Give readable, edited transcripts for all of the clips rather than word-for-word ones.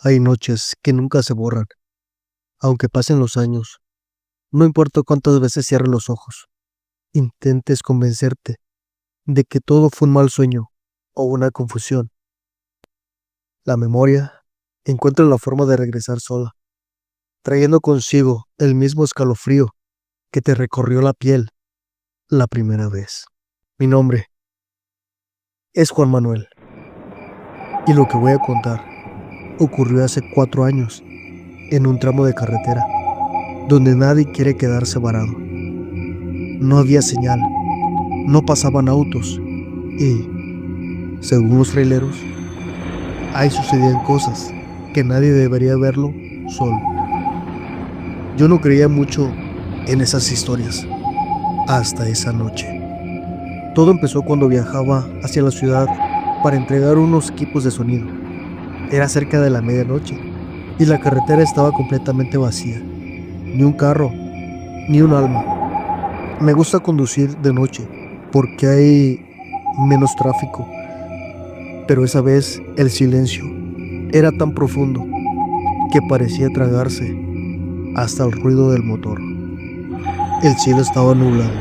Hay noches que nunca se borran, aunque pasen los años. No importa cuántas veces cierres los ojos, intentes convencerte de que todo fue un mal sueño o una confusión. La memoria encuentra la forma de regresar sola, trayendo consigo el mismo escalofrío que te recorrió la piel la primera vez. Mi nombre es Juan Manuel y lo que voy a contar ocurrió hace 4 años en un tramo de carretera donde nadie quiere quedarse varado. No había señal, no pasaban autos y, según los traileros, ahí sucedían cosas que nadie debería verlo solo. Yo no creía mucho en esas historias hasta esa noche. Todo empezó cuando viajaba hacia la ciudad para entregar unos equipos de sonido. Era cerca de la medianoche y la carretera estaba completamente vacía. Ni un carro, ni un alma. Me gusta conducir de noche porque hay menos tráfico, pero esa vez el silencio era tan profundo que parecía tragarse hasta el ruido del motor. El cielo estaba nublado,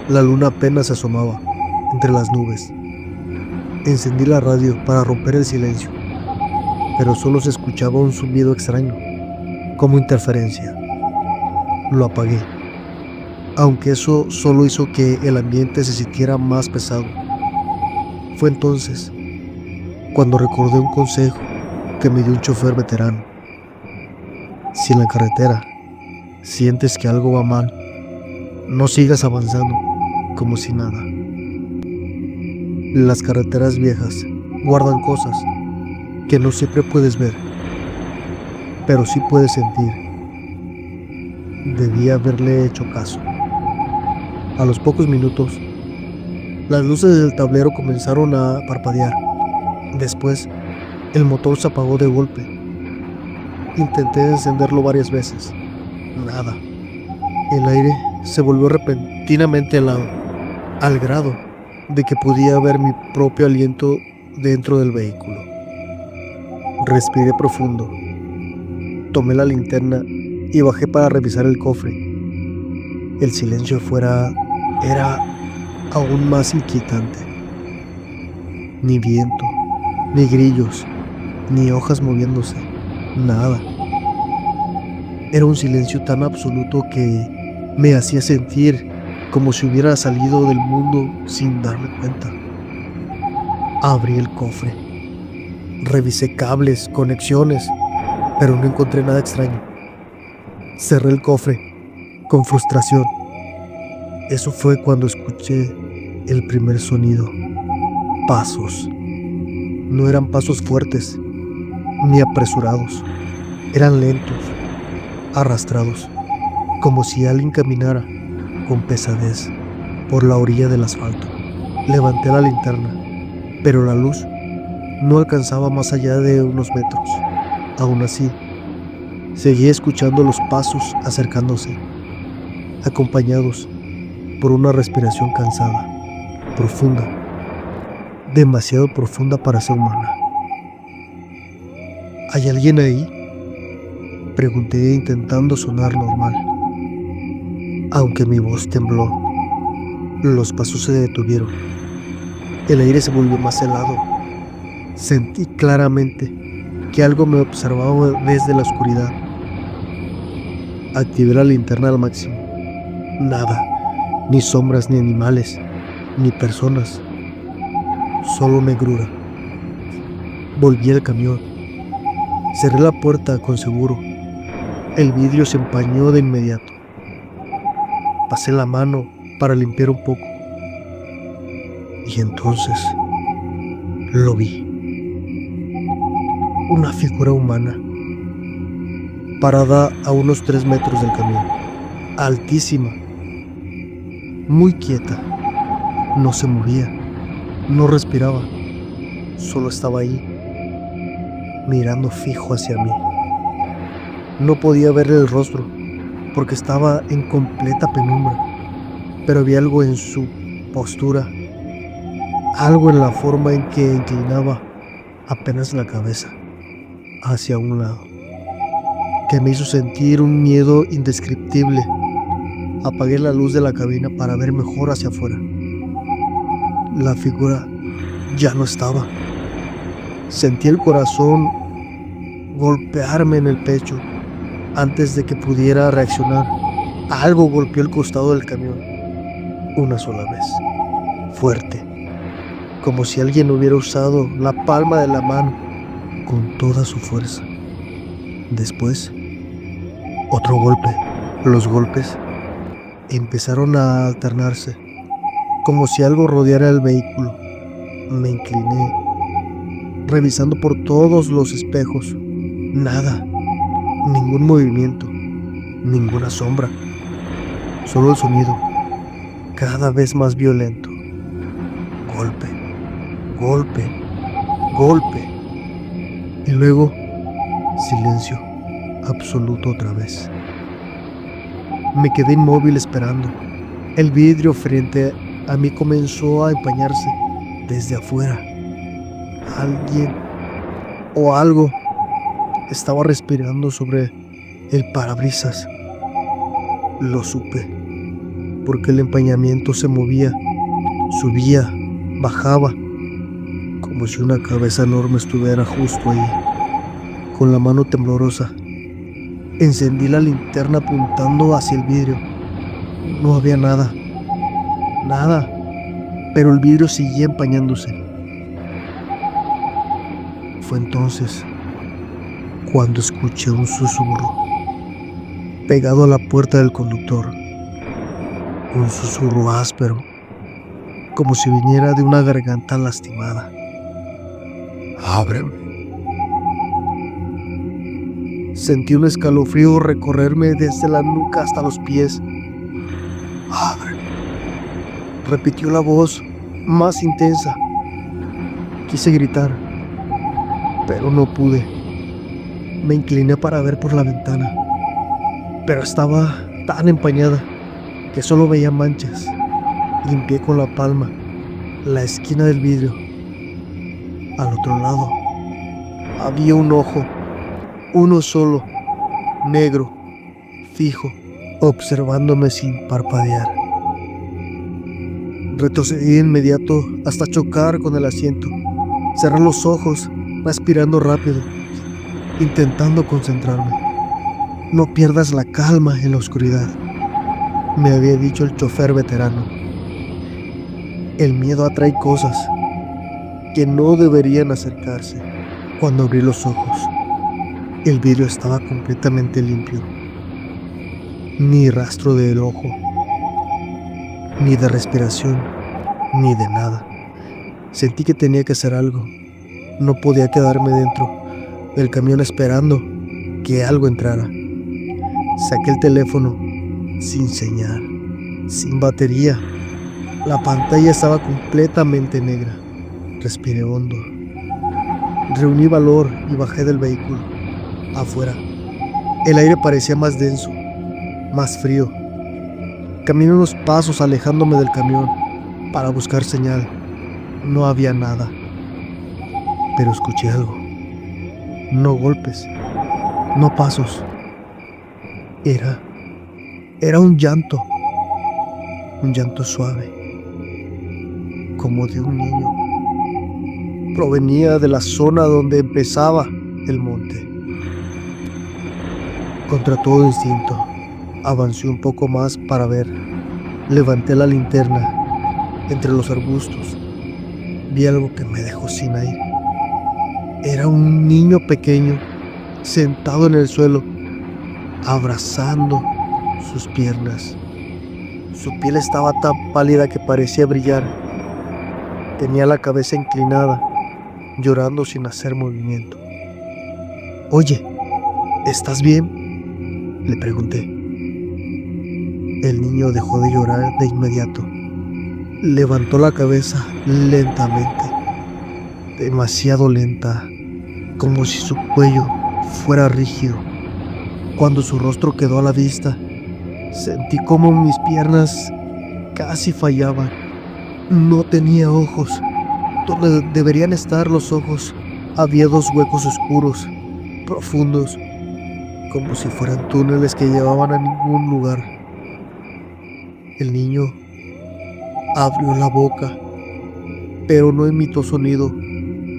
la luna apenas se asomaba entre las nubes. Encendí la radio para romper el silencio, pero solo se escuchaba un zumbido extraño, como interferencia. Lo apagué, aunque eso solo hizo que el ambiente se sintiera más pesado. Fue entonces cuando recordé un consejo que me dio un chofer veterano. Si en la carretera sientes que algo va mal, no sigas avanzando como si nada. Las carreteras viejas guardan cosas que no siempre puedes ver, pero sí puedes sentir. Debí haberle hecho caso. A los pocos minutos, las luces del tablero comenzaron a parpadear. Después, el motor se apagó de golpe. Intenté encenderlo varias veces. Nada. El aire se volvió repentinamente helado, al grado de que podía ver mi propio aliento dentro del vehículo. Respiré profundo. Tomé la linterna y bajé para revisar el cofre. El silencio afuera era aún más inquietante. Ni viento, ni grillos, ni hojas moviéndose, nada. Era un silencio tan absoluto que me hacía sentir como si hubiera salido del mundo sin darme cuenta. Abrí el cofre. Revisé cables, conexiones, pero no encontré nada extraño. Cerré el cofre con frustración. Eso fue cuando escuché el primer sonido. Pasos. No eran pasos fuertes ni apresurados. Eran lentos, arrastrados, como si alguien caminara con pesadez por la orilla del asfalto. Levanté la linterna, pero la luz no alcanzaba más allá de unos metros. Aún así, seguí escuchando los pasos acercándose, acompañados por una respiración cansada, profunda, demasiado profunda para ser humana. ¿Hay alguien ahí?, pregunté intentando sonar normal. Aunque mi voz tembló, los pasos se detuvieron. El aire se volvió más helado. Sentí claramente que algo me observaba desde la oscuridad. Activé la linterna al máximo. Nada, ni sombras, ni animales, ni personas. Solo negrura. Volví al camión. Cerré la puerta con seguro. El vidrio se empañó de inmediato. Pasé la mano para limpiar un poco. Y entonces lo vi. Una figura humana, parada a unos 3 metros del camión. Altísima. Muy quieta. No se movía. No respiraba. Solo estaba ahí, mirando fijo hacia mí. No podía verle el rostro porque estaba en completa penumbra, pero había algo en su postura, algo en la forma en que inclinaba apenas la cabeza, hacia un lado, que me hizo sentir un miedo indescriptible. Apagué la luz de la cabina para ver mejor hacia afuera. La figura ya no estaba. Sentí el corazón golpearme en el pecho. Antes de que pudiera reaccionar, algo golpeó el costado del camión. Una sola vez. Fuerte. Como si alguien hubiera usado la palma de la mano con toda su fuerza. Después, otro golpe. Los golpes empezaron a alternarse, como si algo rodeara el vehículo. Me incliné, revisando por todos los espejos. Nada, ningún movimiento, ninguna sombra. Solo el sonido, cada vez más violento. Golpe, golpe, golpe. Y luego, silencio absoluto otra vez. Me quedé inmóvil esperando. El vidrio frente a mí comenzó a empañarse desde afuera. Alguien o algo estaba respirando sobre el parabrisas. Lo supe, porque el empañamiento se movía, subía, bajaba, como si una cabeza enorme estuviera justo ahí. Con la mano temblorosa, encendí la linterna apuntando hacia el vidrio. No había nada, pero el vidrio seguía empañándose. Fue entonces cuando escuché un susurro pegado a la puerta del conductor. Un susurro áspero, como si viniera de una garganta lastimada. Ábreme. Sentí un escalofrío recorrerme desde la nuca hasta los pies. Ábreme, repitió la voz más intensa. Quise gritar, pero no pude. Me incliné para ver por la ventana, pero estaba tan empañada que solo veía manchas. Limpié con la palma la esquina del vidrio. Al otro lado había un ojo, uno solo, negro, fijo, observándome sin parpadear. Retrocedí de inmediato hasta chocar con el asiento. Cerré los ojos, respirando rápido, intentando concentrarme. No pierdas la calma en la oscuridad, me había dicho el chofer veterano. El miedo atrae cosas que no deberían acercarse. Cuando abrí los ojos, el vidrio estaba completamente limpio. Ni rastro del ojo, ni de respiración, ni de nada. Sentí que tenía que hacer algo. No podía quedarme dentro del camión esperando que algo entrara. Saqué el teléfono sin señal, sin batería. La pantalla estaba completamente negra. Respiré hondo. Reuní valor y bajé del vehículo. Afuera, el aire parecía más denso, más frío. Caminé unos pasos alejándome del camión para buscar señal. No había nada. Pero escuché algo. No golpes, no pasos. Era un llanto suave, como de un niño. Provenía de la zona donde empezaba el monte. Contra todo instinto, avancé un poco más para ver. Levanté la linterna entre los arbustos. Vi algo que me dejó sin aire. Era un niño pequeño, sentado en el suelo, abrazando sus piernas. Su piel estaba tan pálida que parecía brillar. Tenía la cabeza inclinada, llorando sin hacer movimiento. Oye, ¿estás bien?, le pregunté. El niño dejó de llorar de inmediato. Levantó la cabeza lentamente, demasiado lenta, como si su cuello fuera rígido. Cuando su rostro quedó a la vista, sentí como mis piernas casi fallaban. No tenía ojos. Donde deberían estar los ojos había dos huecos oscuros profundos, como si fueran túneles que llevaban a ningún lugar. El niño abrió la boca, pero no emitió sonido,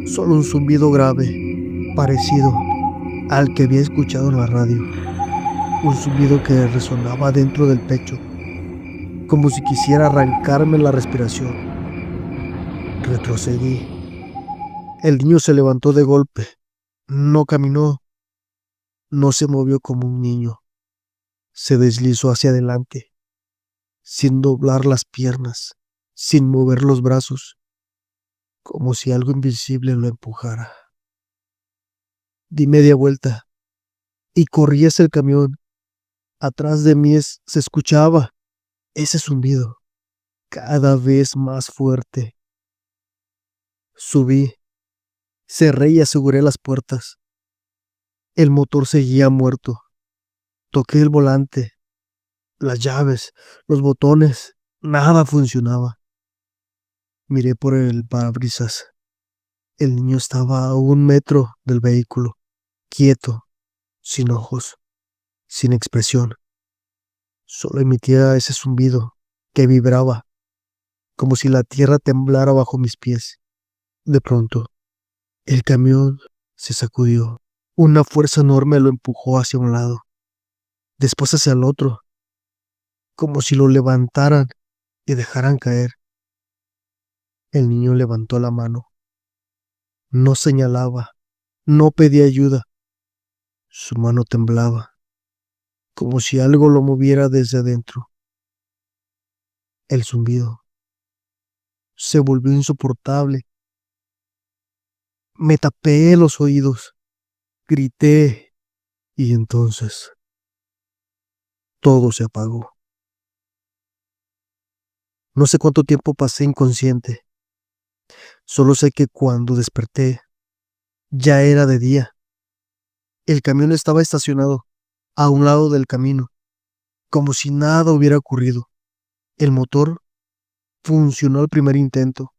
solo un zumbido grave, parecido al que había escuchado en la radio. Un zumbido que resonaba dentro del pecho, como si quisiera arrancarme la respiración. Retrocedí. El niño se levantó de golpe. No caminó, no se movió como un niño. Se deslizó hacia adelante, sin doblar las piernas, sin mover los brazos, como si algo invisible lo empujara. Di media vuelta y corrí hacia el camión. Atrás de mí se escuchaba ese zumbido, cada vez más fuerte. Subí, cerré y aseguré las puertas. El motor seguía muerto. Toqué el volante, las llaves, los botones, nada funcionaba. Miré por el parabrisas. El niño estaba a 1 metro del vehículo, quieto, sin ojos, sin expresión. Solo emitía ese zumbido que vibraba, como si la tierra temblara bajo mis pies. De pronto, el camión se sacudió. Una fuerza enorme lo empujó hacia un lado, después hacia el otro, como si lo levantaran y dejaran caer. El niño levantó la mano. No señalaba, no pedía ayuda. Su mano temblaba, como si algo lo moviera desde adentro. El zumbido se volvió insoportable. Me tapé los oídos, grité y entonces todo se apagó. No sé cuánto tiempo pasé inconsciente. Solo sé que cuando desperté ya era de día. El camión estaba estacionado a un lado del camino, como si nada hubiera ocurrido. El motor funcionó al primer intento.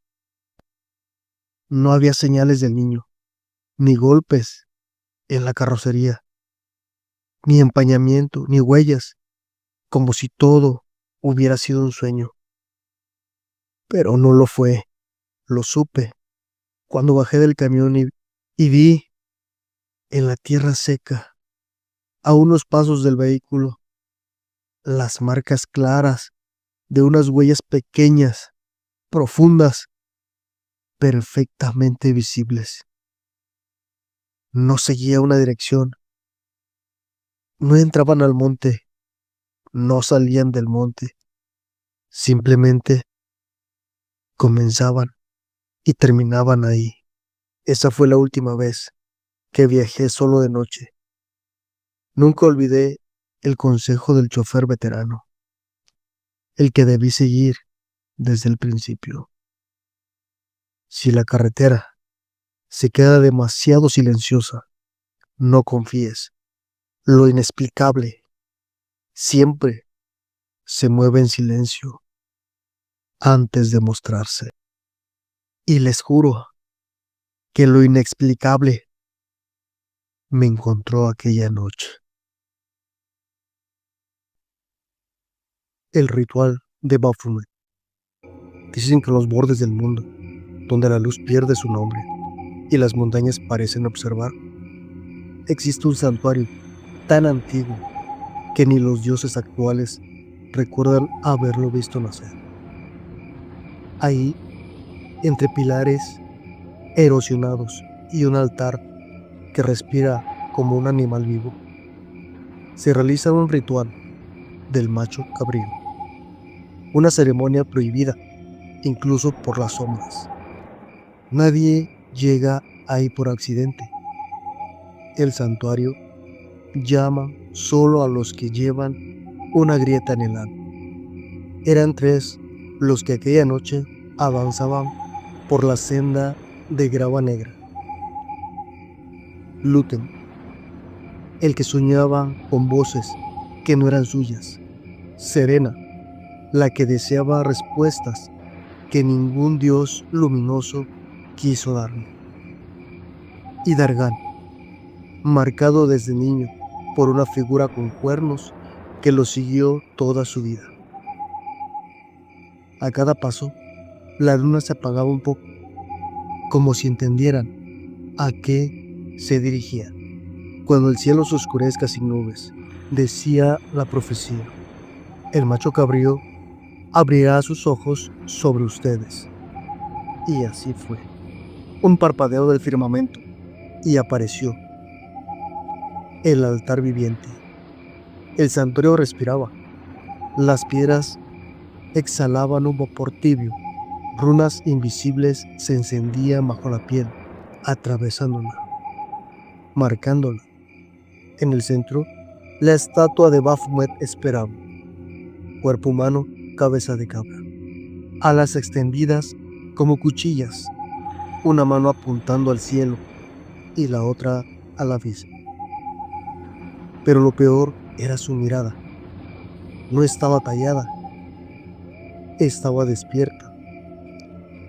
No había señales del niño, ni golpes en la carrocería, ni empañamiento, ni huellas, como si todo hubiera sido un sueño. Pero no lo fue, lo supe, cuando bajé del camión y vi en la tierra seca, a unos pasos del vehículo, las marcas claras de unas huellas pequeñas, profundas, perfectamente visibles. No seguía una dirección, no entraban al monte, no salían del monte, simplemente comenzaban y terminaban ahí. Esa fue la última vez que viajé solo de noche. Nunca olvidé el consejo del chofer veterano, el que debí seguir desde el principio. Si la carretera se queda demasiado silenciosa, no confíes. Lo inexplicable siempre se mueve en silencio antes de mostrarse. Y les juro que lo inexplicable me encontró aquella noche. El ritual de Baphomet. Dicen que en los bordes del mundo, donde la luz pierde su nombre y las montañas parecen observar, existe un santuario tan antiguo que ni los dioses actuales recuerdan haberlo visto nacer. Ahí, entre pilares erosionados y un altar que respira como un animal vivo, se realiza un ritual del macho cabrío, una ceremonia prohibida incluso por las sombras. Nadie llega ahí por accidente. El santuario llama solo a los que llevan una grieta en el alma. Eran 3 los que aquella noche avanzaban por la senda de grava negra. Luten, el que soñaba con voces que no eran suyas. Serena, la que deseaba respuestas que ningún dios luminoso quiso darle. Y Dargan, marcado desde niño por una figura con cuernos que lo siguió toda su vida. A cada paso, la luna se apagaba un poco, como si entendieran a qué se dirigía. Cuando el cielo se oscurezca sin nubes, decía la profecía, el macho cabrío abrirá sus ojos sobre ustedes. Y así fue. Un parpadeo del firmamento y apareció el altar viviente. El santuario respiraba. Las piedras exhalaban un vapor tibio. Runas invisibles se encendían bajo la piel, atravesándola, marcándola. En el centro, la estatua de Baphomet esperaba. Cuerpo humano, cabeza de cabra. Alas extendidas como cuchillas. Una mano apuntando al cielo y la otra al abismo. Pero lo peor era su mirada. No estaba tallada, estaba despierta.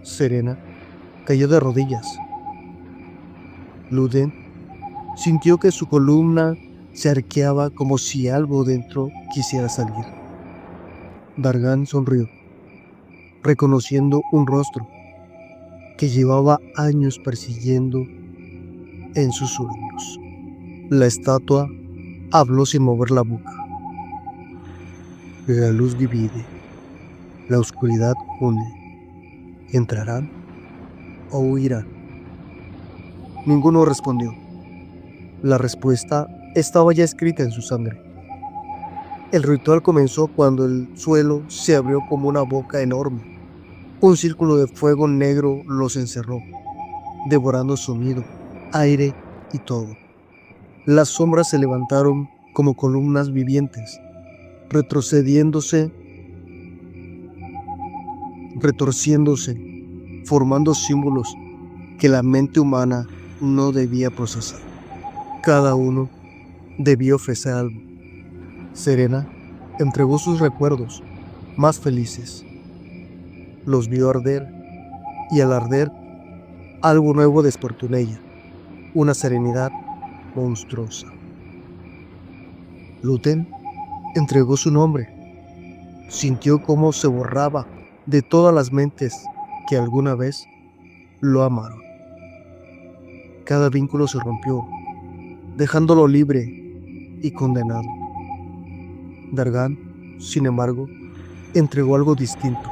Serena cayó de rodillas. Lúthien sintió que su columna se arqueaba como si algo dentro quisiera salir. Dargan sonrió, reconociendo un rostro que llevaba años persiguiendo en sus sueños. La estatua habló sin mover la boca. La luz divide, la oscuridad une. ¿Entrarán o huirán? Ninguno respondió. La respuesta estaba ya escrita en su sangre. El ritual comenzó cuando el suelo se abrió como una boca enorme. Un círculo de fuego negro los encerró, devorando sonido, aire y todo. Las sombras se levantaron como columnas vivientes, retrocediéndose, retorciéndose, formando símbolos que la mente humana no debía procesar. Cada uno debía ofrecer algo. Serena entregó sus recuerdos más felices. Los vio arder y al arder algo nuevo despertó en ella, una serenidad monstruosa. Lúthien entregó su nombre. Sintió cómo se borraba de todas las mentes que alguna vez lo amaron. Cada vínculo se rompió, dejándolo libre y condenado. Dargan, sin embargo, entregó algo distinto.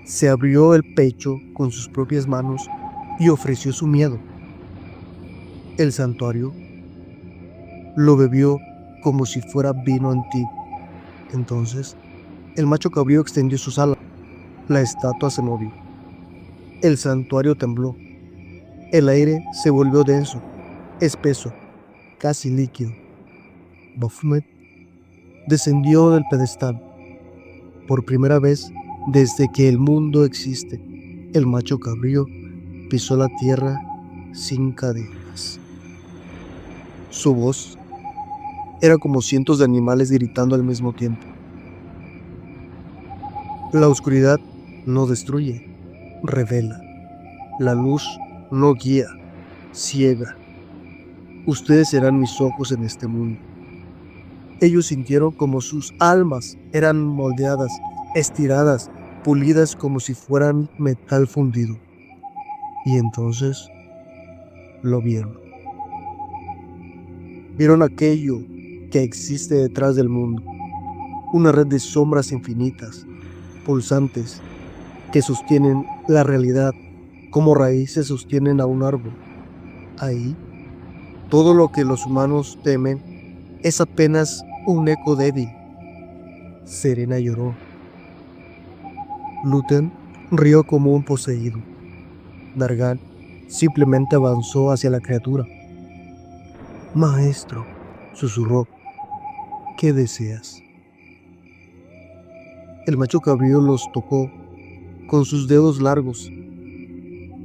Se abrió el pecho con sus propias manos y ofreció su miedo. El santuario lo bebió como si fuera vino antiguo. Entonces, el macho cabrío extendió sus alas. La estatua se movió. El santuario tembló. El aire se volvió denso, espeso, casi líquido. Baphomet descendió del pedestal. Por primera vez desde que el mundo existe, el macho cabrío pisó la tierra sin cadenas. Su voz era como cientos de animales gritando al mismo tiempo. La oscuridad no destruye, revela. La luz no guía, ciega. Ustedes serán mis ojos en este mundo. Ellos sintieron como sus almas eran moldeadas, estiradas, pulidas como si fueran metal fundido. Y entonces lo vieron. Vieron aquello que existe detrás del mundo, una red de sombras infinitas, pulsantes, que sostienen la realidad como raíces sostienen a un árbol. Ahí, todo lo que los humanos temen es apenas un eco débil. Serena lloró. Lúthien rió como un poseído. Dargan simplemente avanzó hacia la criatura. Maestro, susurró, ¿qué deseas? El macho cabrío los tocó con sus dedos largos,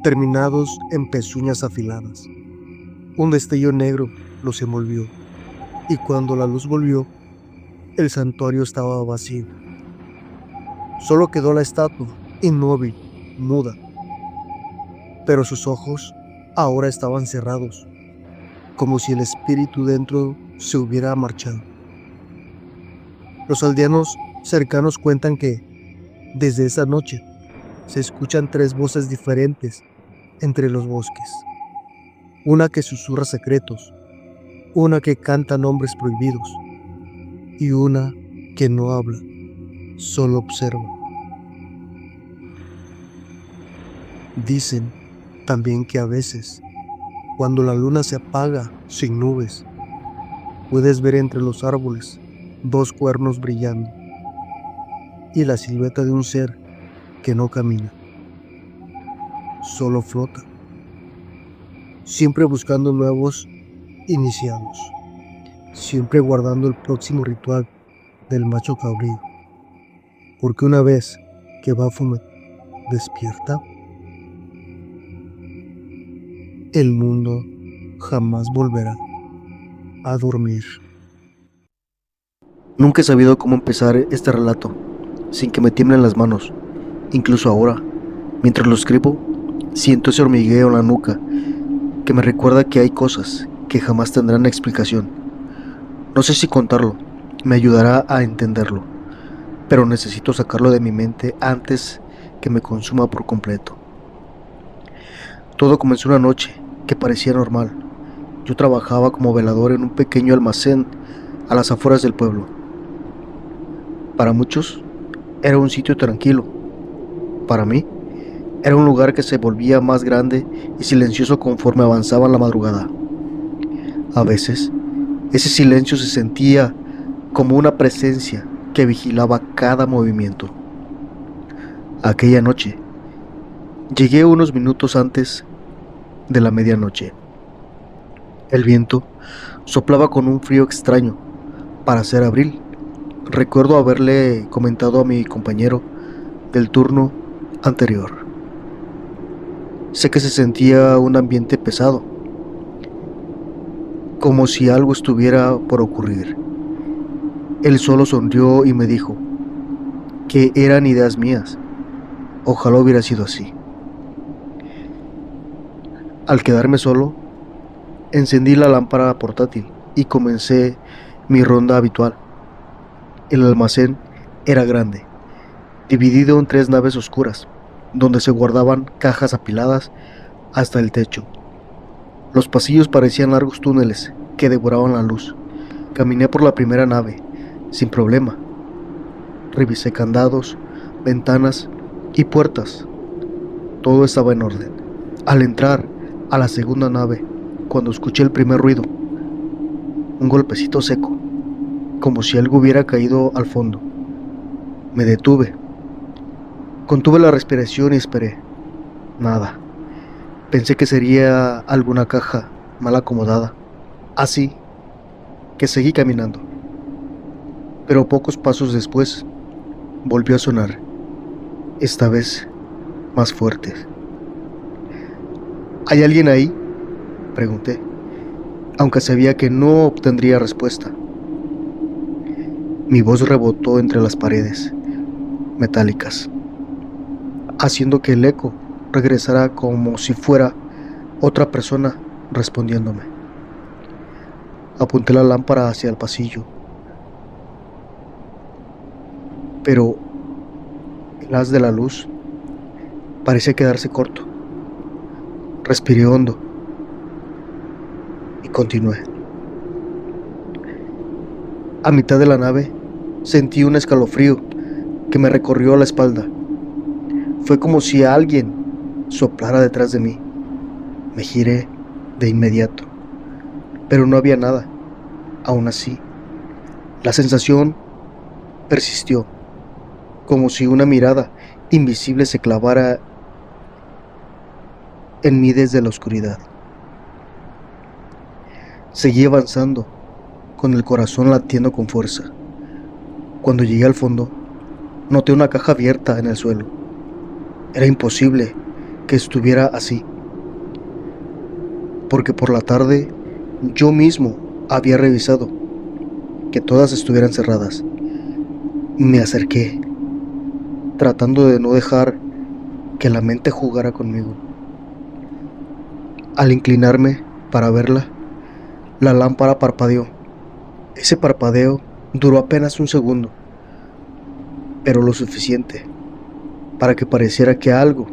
terminados en pezuñas afiladas. Un destello negro los envolvió, y cuando la luz volvió, el santuario estaba vacío. Solo quedó la estatua, inmóvil, muda. Pero sus ojos ahora estaban cerrados, como si el espíritu dentro se hubiera marchado. Los aldeanos cercanos cuentan que, desde esa noche, se escuchan 3 voces diferentes entre los bosques. Una que susurra secretos, una que canta nombres prohibidos y una que no habla, solo observa. Dicen también que a veces, cuando la luna se apaga sin nubes, puedes ver entre los árboles 2 cuernos brillando y la silueta de un ser que no camina, solo flota, siempre buscando nuevos iniciados, siempre guardando el próximo ritual del macho cabrío, porque una vez que Baphomet despierta, el mundo jamás volverá a dormir. Nunca he sabido cómo empezar este relato sin que me tiemblen las manos. Incluso ahora, mientras lo escribo, siento ese hormigueo en la nuca que me recuerda que hay cosas que jamás tendrán explicación. No sé si contarlo me ayudará a entenderlo, pero necesito sacarlo de mi mente antes que me consuma por completo. Todo comenzó una noche que parecía normal. Yo trabajaba como velador en un pequeño almacén a las afueras del pueblo. Para muchos era un sitio tranquilo. Para mí era un lugar que se volvía más grande y silencioso conforme avanzaba la madrugada. A veces ese silencio se sentía como una presencia que vigilaba cada movimiento. Aquella noche llegué unos minutos antes de la medianoche. El viento soplaba con un frío extraño para ser abril. Recuerdo haberle comentado a mi compañero del turno anterior. Sé que se sentía un ambiente pesado, como si algo estuviera por ocurrir. Él solo sonrió y me dijo que eran ideas mías. Ojalá hubiera sido así. Al quedarme solo, encendí la lámpara portátil y comencé mi ronda habitual. El almacén era grande, dividido en 3 naves oscuras, donde se guardaban cajas apiladas hasta el techo. Los pasillos parecían largos túneles que devoraban la luz. Caminé por la primera nave, sin problema. Revisé candados, ventanas y puertas. Todo estaba en orden. Al entrar a la segunda nave, cuando escuché el primer ruido, un golpecito seco, como si algo hubiera caído al fondo, me detuve. Contuve la respiración y esperé. Nada. Pensé que sería alguna caja mal acomodada. Así que seguí caminando. Pero pocos pasos después, volvió a sonar, esta vez más fuerte. ¿Hay alguien ahí?, pregunté, aunque sabía que no obtendría respuesta. Mi voz rebotó entre las paredes metálicas, haciendo que el eco regresara como si fuera otra persona respondiéndome. Apunté la lámpara hacia el pasillo, pero el haz de la luz parecía quedarse corto. Respiré hondo y continué. A mitad de la nave sentí un escalofrío que me recorrió la espalda. Fue como si alguien soplara detrás de mí. Me giré de inmediato, pero no había nada. Aún así, la sensación persistió, como si una mirada invisible se clavara en mí desde la oscuridad. Seguí avanzando, con el corazón latiendo con fuerza. Cuando llegué al fondo, noté una caja abierta en el suelo. Era imposible que estuviera así, porque por la tarde yo mismo había revisado que todas estuvieran cerradas. Me acerqué, tratando de no dejar que la mente jugara conmigo. Al inclinarme para verla, La lámpara parpadeó. Ese parpadeo duró apenas un segundo, pero lo suficiente para que pareciera que algo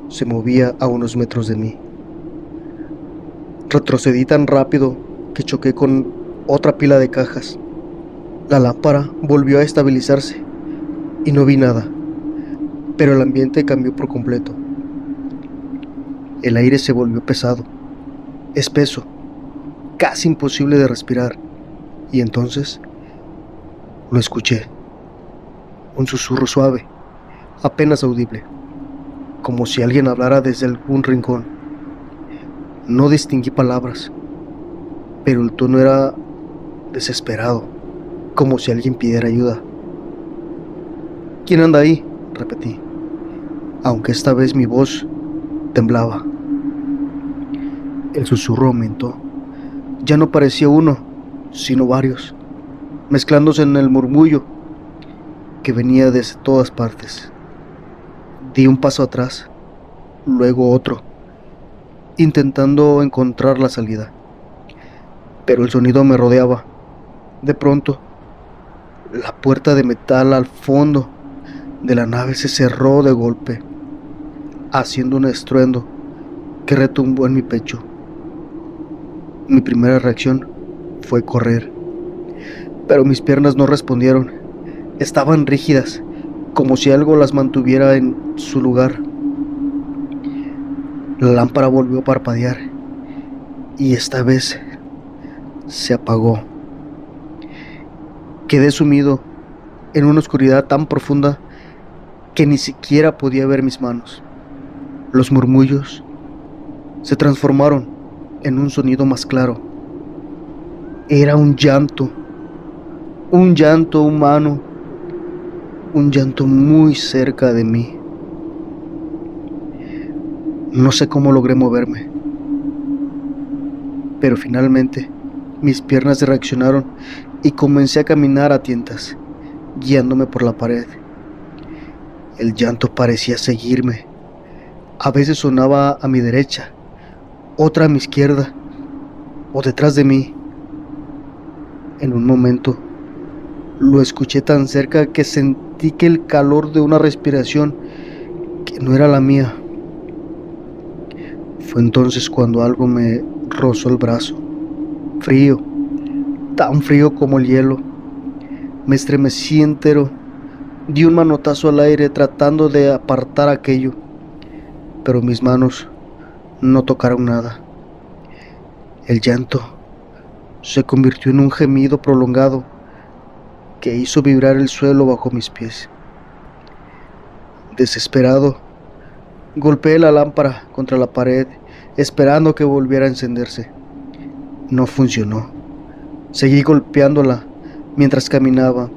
se movía a unos metros de mí. Retrocedí tan rápido que choqué con otra pila de cajas. La lámpara volvió a estabilizarse y no vi nada, pero el ambiente cambió por completo. El aire se volvió pesado, espeso, casi imposible de respirar, y entonces lo escuché. Un susurro suave, apenas audible, como si alguien hablara desde algún rincón. No distinguí palabras, pero el tono era desesperado, como si alguien pidiera ayuda. ¿Quién anda ahí?, repetí, aunque esta vez mi voz temblaba. El susurro aumentó. Ya no parecía uno, sino varios, mezclándose en el murmullo que venía desde todas partes. Di un paso atrás, luego otro, intentando encontrar la salida, pero el sonido me rodeaba. De pronto, la puerta de metal al fondo de la nave se cerró de golpe, haciendo un estruendo que retumbó en mi pecho. Mi primera reacción fue correr, pero mis piernas no respondieron. Estaban rígidas, como si algo las mantuviera en su lugar. La lámpara volvió a parpadear y esta vez se apagó. Quedé sumido en una oscuridad tan profunda que ni siquiera podía ver mis manos. Los murmullos se transformaron en un sonido más claro. Era un llanto humano, un llanto muy cerca de mí. No sé cómo logré moverme, pero finalmente mis piernas reaccionaron y comencé a caminar a tientas, guiándome por la pared. El llanto parecía seguirme. A veces sonaba a mi derecha, otra a mi izquierda o detrás de mí. En un momento lo escuché tan cerca que sentí que el calor de una respiración que no era la mía. Fue entonces cuando algo me rozó el brazo, frío, tan frío como el hielo. Me estremecí entero, di un manotazo al aire tratando de apartar aquello, pero mis manos no tocaron nada. El llanto se convirtió en un gemido prolongado que hizo vibrar el suelo bajo mis pies. Desesperado, golpeé la lámpara contra la pared, esperando que volviera a encenderse. No funcionó. Seguí golpeándola mientras caminaba,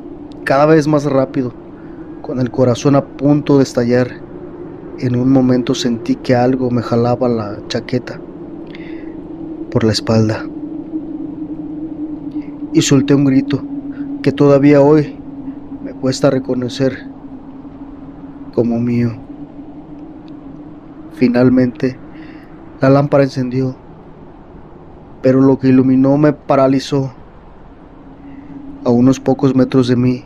cada vez más rápido, con el corazón a punto de estallar. En un momento sentí que algo me jalaba la chaqueta por la espalda y solté un grito que todavía hoy me cuesta reconocer como mío. Finalmente, la lámpara encendió, pero lo que iluminó me paralizó. A unos pocos metros de mí,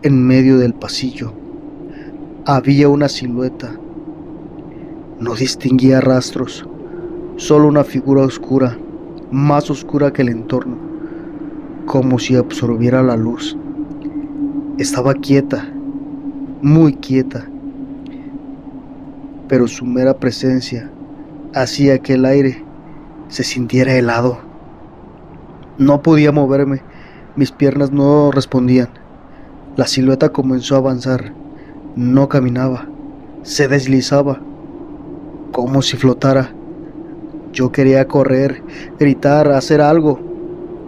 en medio del pasillo, había una silueta. No distinguía rastros, solo una figura oscura, más oscura que el entorno, como si absorbiera la luz. Estaba quieta, muy quieta, pero su mera presencia hacía que el aire se sintiera helado. No podía moverme, mis piernas no respondían. La silueta comenzó a avanzar, no caminaba, se deslizaba, como si flotara. Yo quería correr, gritar, hacer algo,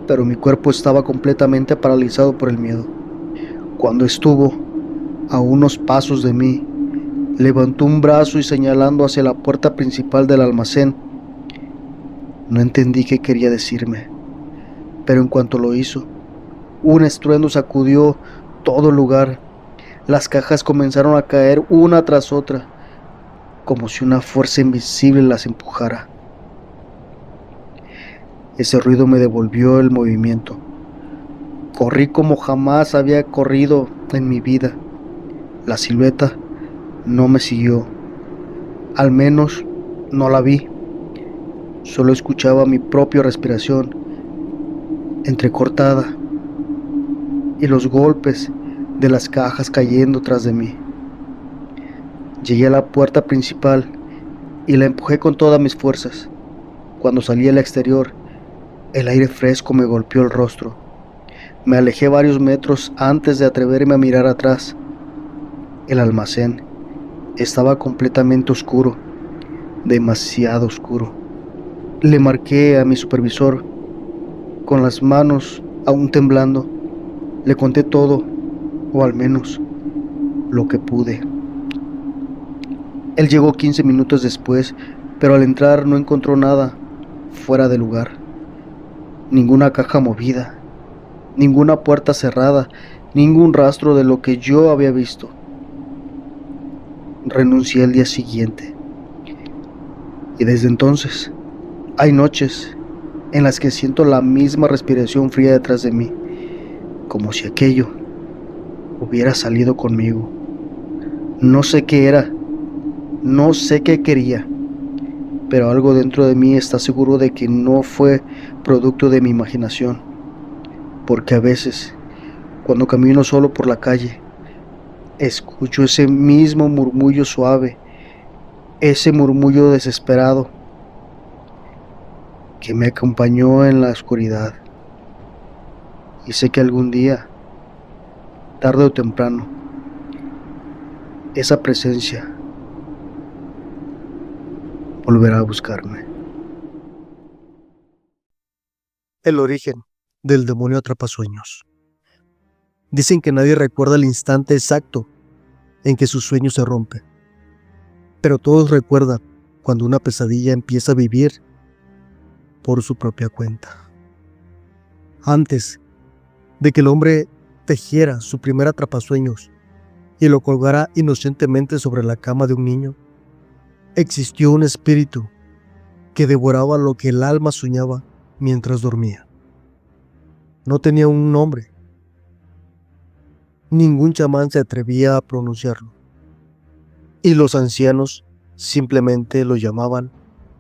pero mi cuerpo estaba completamente paralizado por el miedo. Cuando estuvo a unos pasos de mí, levantó un brazo y señalando hacia la puerta principal del almacén. No entendí qué quería decirme, pero en cuanto lo hizo, un estruendo sacudió todo el lugar. Las cajas comenzaron a caer una tras otra, como si una fuerza invisible las empujara. Ese ruido me devolvió el movimiento. Corrí como jamás había corrido en mi vida. La silueta no me siguió, al menos no la vi. Solo escuchaba mi propia respiración, entrecortada, y los golpes de las cajas cayendo tras de mí. Llegué a la puerta principal y la empujé con todas mis fuerzas. Cuando salí al exterior, el aire fresco me golpeó el rostro. Me alejé varios metros antes de atreverme a mirar atrás. El almacén estaba completamente oscuro, demasiado oscuro. Le marqué a mi supervisor con las manos aún temblando. Le conté todo, o al menos lo que pude. Él llegó 15 minutos después, pero al entrar no encontró nada fuera de lugar. Ninguna caja movida, ninguna puerta cerrada, ningún rastro de lo que yo había visto. Renuncié el día siguiente. Y desde entonces, hay noches en las que siento la misma respiración fría detrás de mí, como si aquello hubiera salido conmigo. No sé qué era, no sé qué quería, pero algo dentro de mí está seguro de que no fue producto de mi imaginación, porque a veces, cuando camino solo por la calle, escucho ese mismo murmullo suave, ese murmullo desesperado que me acompañó en la oscuridad. Y sé que algún día, tarde o temprano, esa presencia volverá a buscarme. El origen del demonio atrapasueños. Dicen que nadie recuerda el instante exacto en que su sueño se rompe, pero todos recuerdan cuando una pesadilla empieza a vivir por su propia cuenta. Antes de que el hombre tejiera su primer atrapasueños y lo colgara inocentemente sobre la cama de un niño, existió un espíritu que devoraba lo que el alma soñaba mientras dormía. No tenía un nombre. Ningún chamán se atrevía a pronunciarlo, y los ancianos simplemente lo llamaban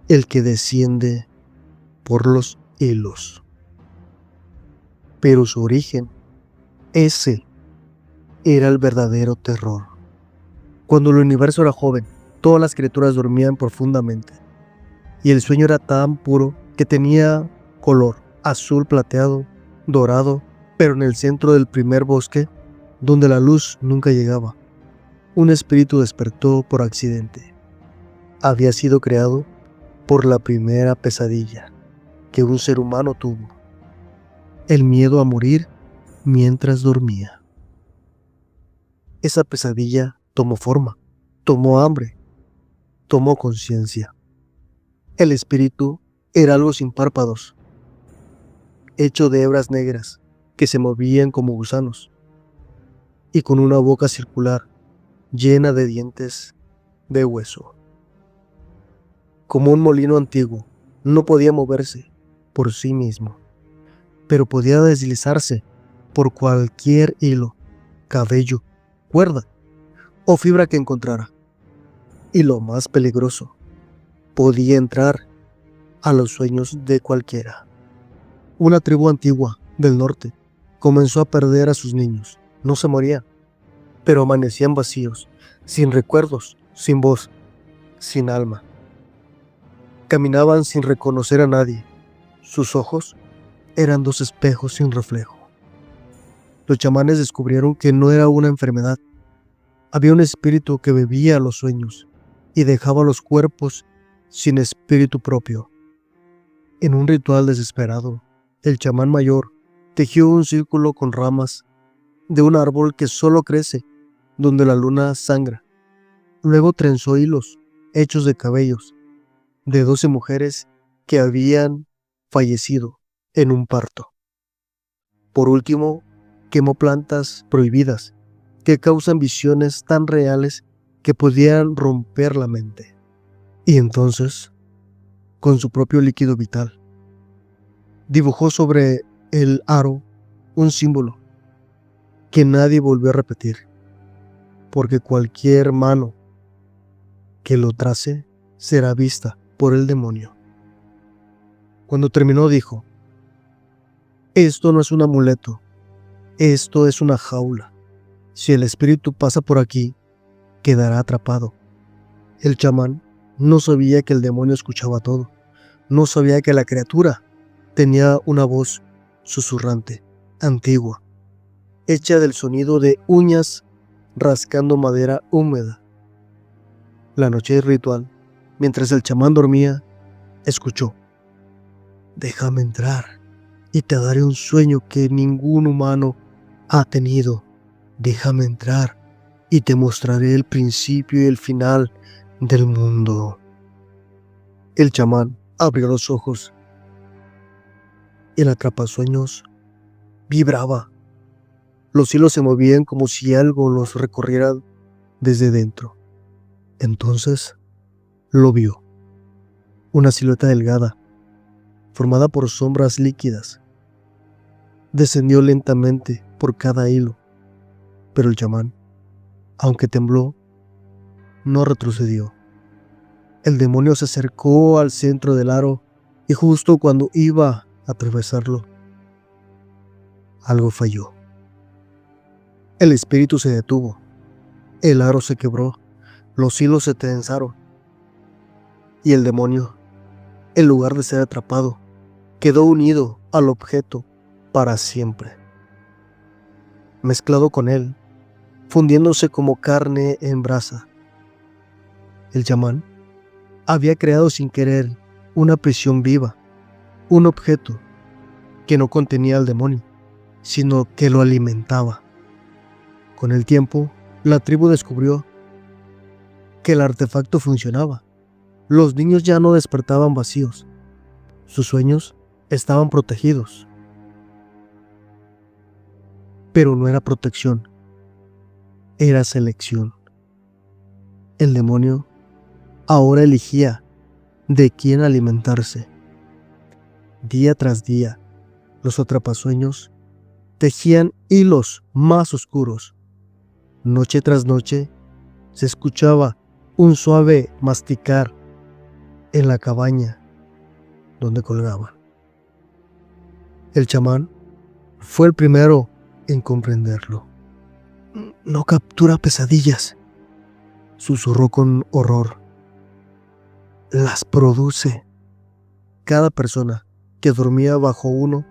el que desciende por los hilos. Pero su origen, ese era el verdadero terror. Cuando el universo era joven, todas las criaturas dormían profundamente, y el sueño era tan puro que tenía color azul plateado, dorado, pero en el centro del primer bosque, donde la luz nunca llegaba, un espíritu despertó por accidente. Había sido creado por la primera pesadilla que un ser humano tuvo: el miedo a morir mientras dormía. Esa pesadilla tomó forma, tomó hambre, tomó conciencia. El espíritu era algo sin párpados, hecho de hebras negras que se movían como gusanos, y con una boca circular llena de dientes de hueso. Como un molino antiguo, no podía moverse por sí mismo, pero podía deslizarse por cualquier hilo, cabello, cuerda o fibra que encontrara. Y lo más peligroso, podía entrar a los sueños de cualquiera. Una tribu antigua del norte comenzó a perder a sus niños. No se morían, pero amanecían vacíos, sin recuerdos, sin voz, sin alma. Caminaban sin reconocer a nadie. Sus ojos eran dos espejos sin reflejo. Los chamanes descubrieron que no era una enfermedad. Había un espíritu que bebía los sueños y dejaba los cuerpos sin espíritu propio. En un ritual desesperado, el chamán mayor tejió un círculo con ramas de un árbol que solo crece donde la luna sangra. Luego trenzó hilos hechos de cabellos de 12 mujeres que habían fallecido en un parto. Por último, quemó plantas prohibidas que causan visiones tan reales que podían romper la mente. Y entonces, con su propio líquido vital, Dibujó sobre el aro un símbolo que nadie volvió a repetir, porque cualquier mano que lo trace será vista por el demonio. Cuando terminó dijo: esto no es un amuleto, esto es una jaula. Si el espíritu pasa por aquí, quedará atrapado. El chamán no sabía que el demonio escuchaba todo. No sabía que la criatura tenía una voz susurrante, antigua, hecha del sonido de uñas rascando madera húmeda. La noche ritual, mientras el chamán dormía, escuchó: déjame entrar y te daré un sueño que ningún humano ha tenido. Déjame entrar y te mostraré el principio y el final del mundo. El chamán abrió los ojos y el atrapasueños vibraba. Los hilos se movían como si algo los recorriera desde dentro. Entonces lo vio. Una silueta delgada, formada por sombras líquidas. Descendió lentamente por cada hilo, pero el chamán, aunque tembló, no retrocedió. El demonio se acercó al centro del aro y justo cuando iba a atravesarlo, algo falló. El espíritu se detuvo, el aro se quebró, los hilos se tensaron y el demonio, en lugar de ser atrapado, quedó unido al objeto para siempre. Mezclado con él, fundiéndose como carne en brasa. El chamán había creado sin querer una prisión viva, un objeto que no contenía al demonio, sino que lo alimentaba. Con el tiempo, la tribu descubrió que el artefacto funcionaba. Los niños ya no despertaban vacíos. Sus sueños estaban protegidos. Pero no era protección, era selección. El demonio ahora elegía de quién alimentarse. Día tras día, los atrapasueños tejían hilos más oscuros. Noche tras noche, se escuchaba un suave masticar en la cabaña donde colgaban. El chamán fue el primero en comprenderlo. No captura pesadillas, susurró con horror. Las produce. Cada persona que dormía bajo uno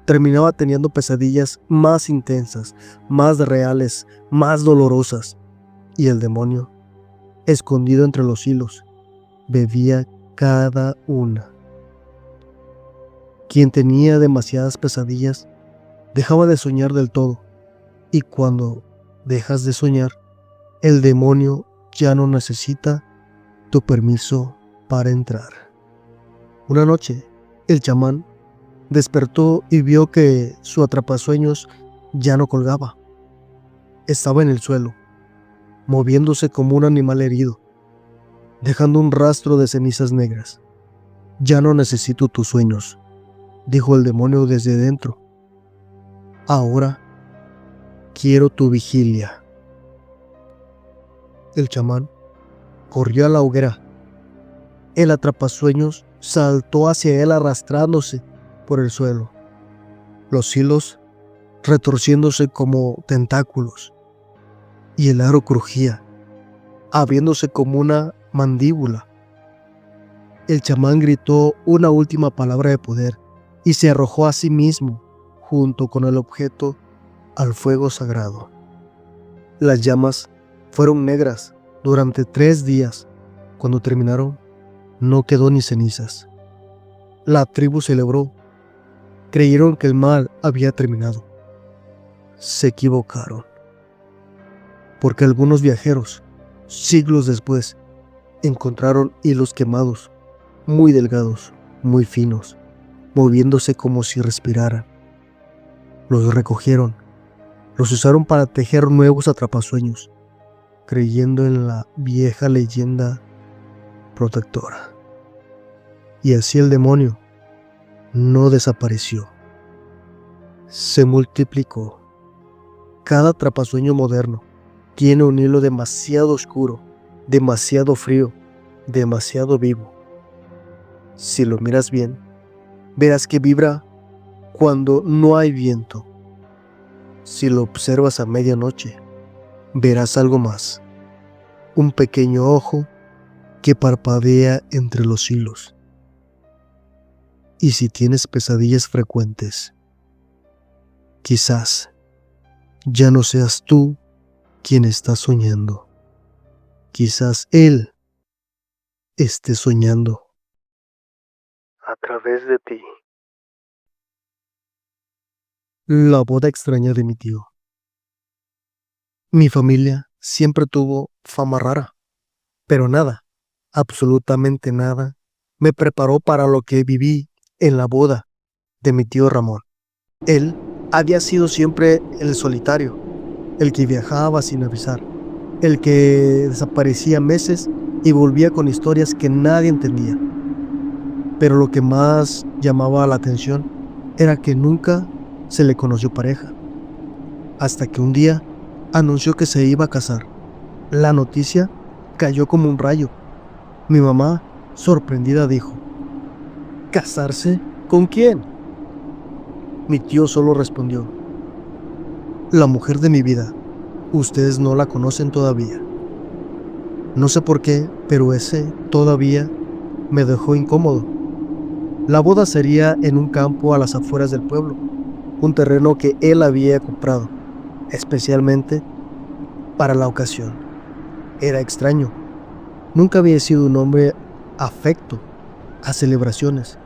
terminaba teniendo pesadillas más intensas, más reales, más dolorosas. Y el demonio, escondido entre los hilos, bebía cada una. Quien tenía demasiadas pesadillas dejaba de soñar del todo, y cuando dejas de soñar, el demonio ya no necesita tu permiso para entrar. Una noche, el chamán despertó y vio que su atrapasueños ya no colgaba. Estaba en el suelo, moviéndose como un animal herido, dejando un rastro de cenizas negras. Ya no necesito tus sueños, dijo el demonio desde dentro. Ahora quiero tu vigilia. El chamán corrió a la hoguera. El atrapasueños saltó hacia él arrastrándose por el suelo, los hilos retorciéndose como tentáculos, y el aro crujía, abriéndose como una mandíbula. El chamán gritó una última palabra de poder y se arrojó a sí mismo, junto con el objeto, al fuego sagrado. Las llamas fueron negras durante 3 días. Cuando terminaron, no quedó ni cenizas. La tribu celebró. Creyeron que el mal había terminado. Se equivocaron. Porque algunos viajeros, siglos después, encontraron hilos quemados, muy delgados, muy finos, moviéndose como si respiraran. Los recogieron, los usaron para tejer nuevos atrapasueños, creyendo en la vieja leyenda protectora. Y así el demonio no desapareció. Se multiplicó. Cada atrapasueño moderno tiene un hilo demasiado oscuro, demasiado frío, demasiado vivo. Si lo miras bien, verás que vibra cuando no hay viento. Si lo observas a medianoche, verás algo más. Un pequeño ojo que parpadea entre los hilos. Y si tienes pesadillas frecuentes, quizás ya no seas tú quien está soñando. Quizás él esté soñando a través de ti. La boda extraña de mi tío. Mi familia siempre tuvo fama rara, pero nada, absolutamente nada, me preparó para lo que viví en la boda de mi tío Ramón. Él había sido siempre el solitario, el que viajaba sin avisar, el que desaparecía meses y volvía con historias que nadie entendía. Pero lo que más llamaba la atención era que nunca se le conoció pareja, hasta que un día anunció que se iba a casar. La noticia cayó como un rayo. Mi mamá, sorprendida, dijo: ¿casarse? ¿Con quién? Mi tío solo respondió: la mujer de mi vida. Ustedes no la conocen todavía. No sé por qué, pero ese todavía me dejó incómodo. La boda sería en un campo a las afueras del pueblo, un terreno que él había comprado, especialmente para la ocasión. Era extraño. Nunca había sido un hombre afecto a celebraciones,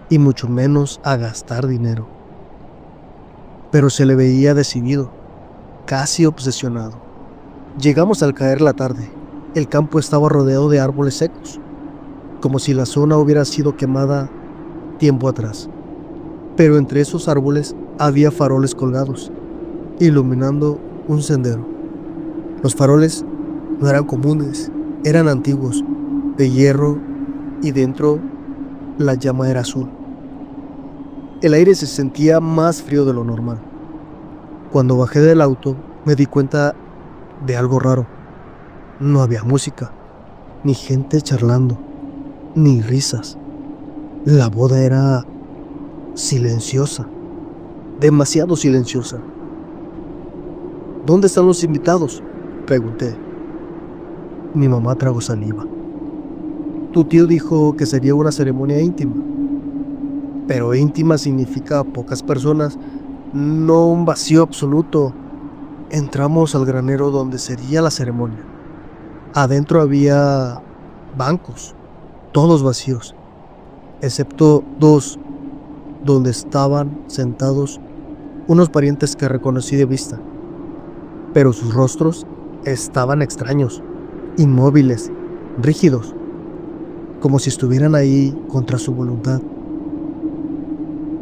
y mucho menos a gastar dinero. Pero se le veía decidido, casi obsesionado. Llegamos al caer la tarde. El campo estaba rodeado de árboles secos, como si la zona hubiera sido quemada tiempo atrás. Pero entre esos árboles había faroles colgados, iluminando un sendero. Los faroles no eran comunes, eran antiguos, de hierro, y dentro la llama era azul. El aire se sentía más frío de lo normal. Cuando bajé del auto, me di cuenta de algo raro. No había música, ni gente charlando, ni risas. La boda era silenciosa, demasiado silenciosa. ¿Dónde están los invitados?, pregunté. Mi mamá tragó saliva. Tu tío dijo que sería una ceremonia íntima. Pero íntima significa pocas personas, no un vacío absoluto. Entramos al granero donde sería la ceremonia. Adentro había bancos, todos vacíos, excepto dos, donde estaban sentados unos parientes que reconocí de vista. Pero sus rostros estaban extraños, inmóviles, rígidos, como si estuvieran ahí contra su voluntad.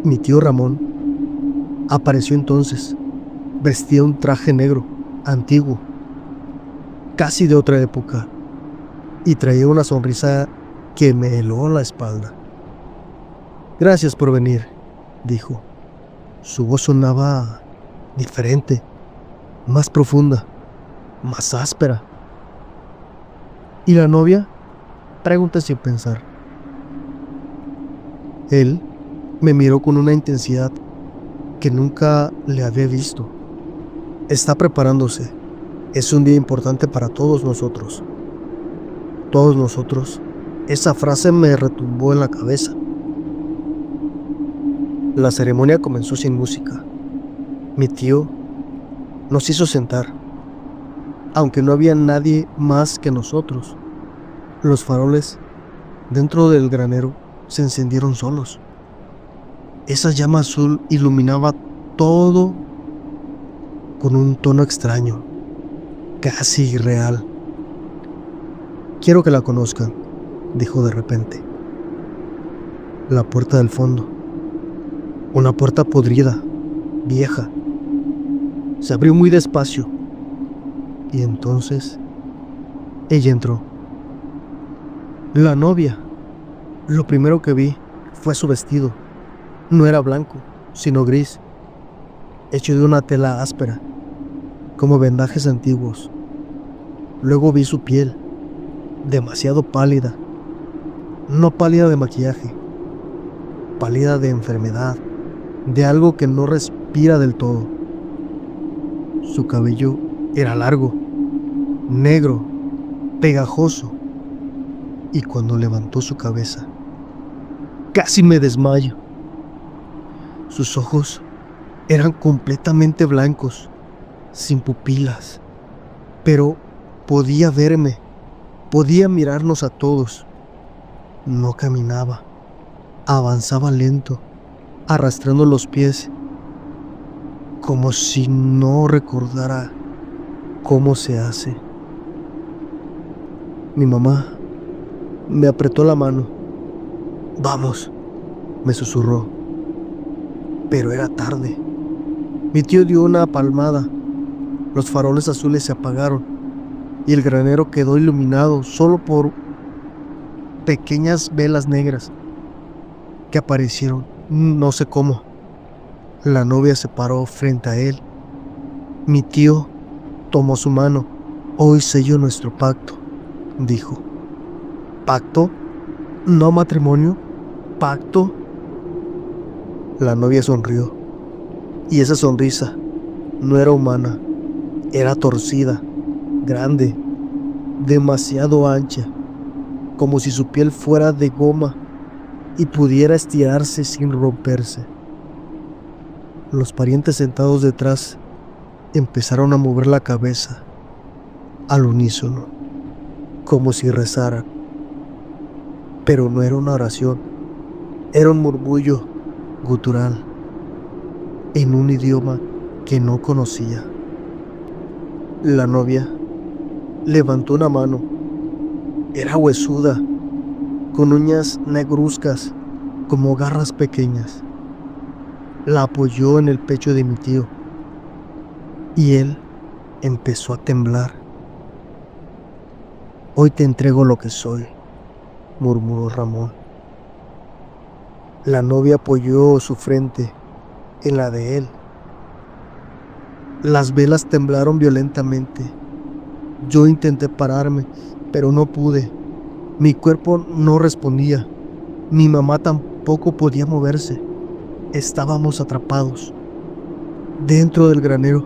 Mi tío Ramón apareció entonces. Vestía un traje negro, antiguo, casi de otra época, y traía una sonrisa que me heló la espalda. Gracias por venir, dijo. Su voz sonaba diferente, más profunda, más áspera. ¿Y la novia?, pregunté sin pensar. Él me miró con una intensidad que nunca le había visto. Está preparándose. Es un día importante para todos nosotros. Todos nosotros. Esa frase me retumbó en la cabeza. La ceremonia comenzó sin música. Mi tío nos hizo sentar, aunque no había nadie más que nosotros. Los faroles dentro del granero se encendieron solos. Esa llama azul iluminaba todo con un tono extraño, casi irreal. Quiero que la conozcan, dijo de repente. La puerta del fondo, una puerta podrida, vieja, se abrió muy despacio, y entonces ella entró. La novia. Lo primero que vi fue su vestido, No era blanco, sino gris, hecho de una tela áspera, como vendajes antiguos. Luego vi su piel, demasiado pálida, no pálida de maquillaje, pálida de enfermedad, de algo que no respira del todo. Su cabello era largo, negro, pegajoso, y cuando levantó su cabeza, casi me desmayo. Sus ojos eran completamente blancos, sin pupilas, pero podía verme, podía mirarnos a todos. No caminaba, avanzaba lento, arrastrando los pies, como si no recordara cómo se hace. Mi mamá me apretó la mano. Vamos, me susurró. Pero era tarde. Mi tío dio una palmada. Los faroles azules se apagaron y el granero quedó iluminado solo por pequeñas velas negras que aparecieron, no sé cómo. La novia se paró frente a él. Mi tío tomó su mano. Hoy sello nuestro pacto, dijo. ¿Pacto? ¿No matrimonio? ¿Pacto? La novia sonrió, y esa sonrisa no era humana, era torcida, grande, demasiado ancha, como si su piel fuera de goma y pudiera estirarse sin romperse. Los parientes sentados detrás empezaron a mover la cabeza al unísono, como si rezaran. Pero no era una oración, era un murmullo gutural en un idioma que no conocía. La novia levantó una mano. Era huesuda, con uñas negruzcas como garras pequeñas. La apoyó en el pecho de mi tío y él empezó a temblar. Hoy te entrego lo que soy, murmuró Ramón. La novia apoyó su frente en la de él. Las velas temblaron violentamente. Yo intenté pararme, pero no pude. Mi cuerpo no respondía. Mi mamá tampoco podía moverse. Estábamos atrapados. Dentro del granero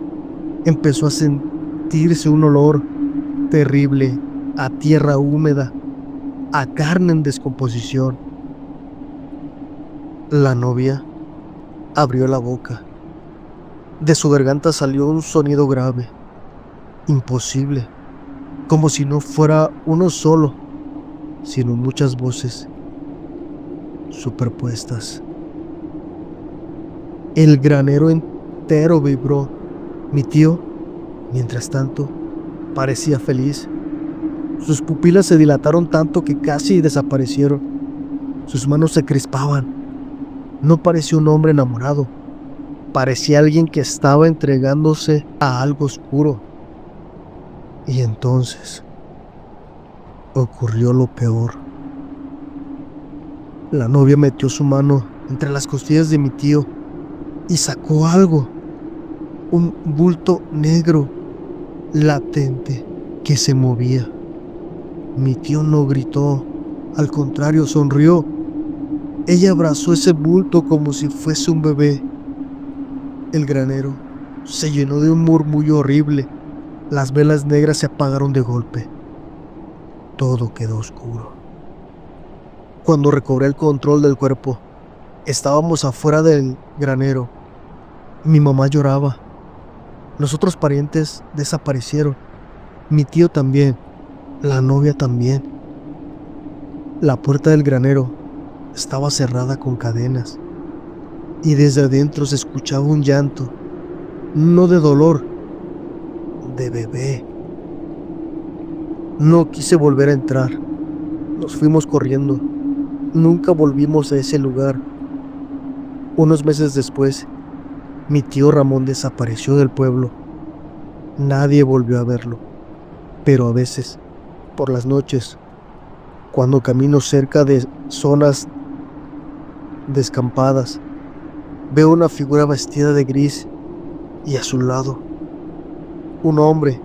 empezó a sentirse un olor terrible, a tierra húmeda, a carne en descomposición. La novia abrió la boca. De su garganta salió un sonido grave, imposible, como si no fuera uno solo, sino muchas voces superpuestas. El granero entero vibró. Mi tío, mientras tanto, parecía feliz. Sus pupilas se dilataron tanto que casi desaparecieron. Sus manos se crispaban. No parecía un hombre enamorado. Parecía alguien que estaba entregándose a algo oscuro. Y entonces ocurrió lo peor. La novia metió su mano entre las costillas de mi tío y sacó algo. Un bulto negro, latente, que se movía. Mi tío no gritó, al contrario, sonrió. Ella abrazó ese bulto como si fuese un bebé. El granero se llenó de un murmullo horrible. Las velas negras se apagaron de golpe. Todo quedó oscuro. Cuando recobré el control del cuerpo, estábamos afuera del granero. Mi mamá lloraba. Los otros parientes desaparecieron. Mi tío también. La novia también. La puerta del granero estaba cerrada con cadenas y desde adentro se escuchaba un llanto, no de dolor, de bebé. No quise volver a entrar. Nos fuimos corriendo. Nunca volvimos a ese lugar. Unos meses después, mi tío Ramón desapareció del pueblo. Nadie volvió a verlo. Pero a veces, por las noches, cuando camino cerca de zonas descampadas, Veo una figura vestida de gris y a su lado un hombre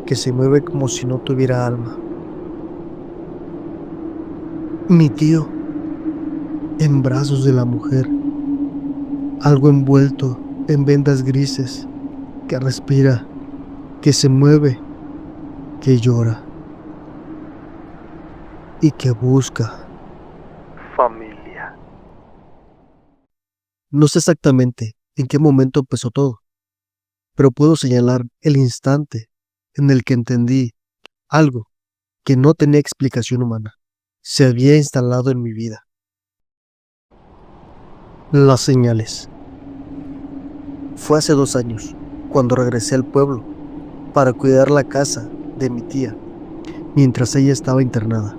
que se mueve como si no tuviera alma. Mi tío, en brazos de la mujer, algo envuelto en vendas grises, que respira, que se mueve, que llora y que busca familia. No sé exactamente en qué momento empezó todo, pero puedo señalar el instante en el que entendí algo que no tenía explicación humana. Se había instalado en mi vida. Las señales. Fue hace 2 años, cuando regresé al pueblo para cuidar la casa de mi tía, mientras ella estaba internada.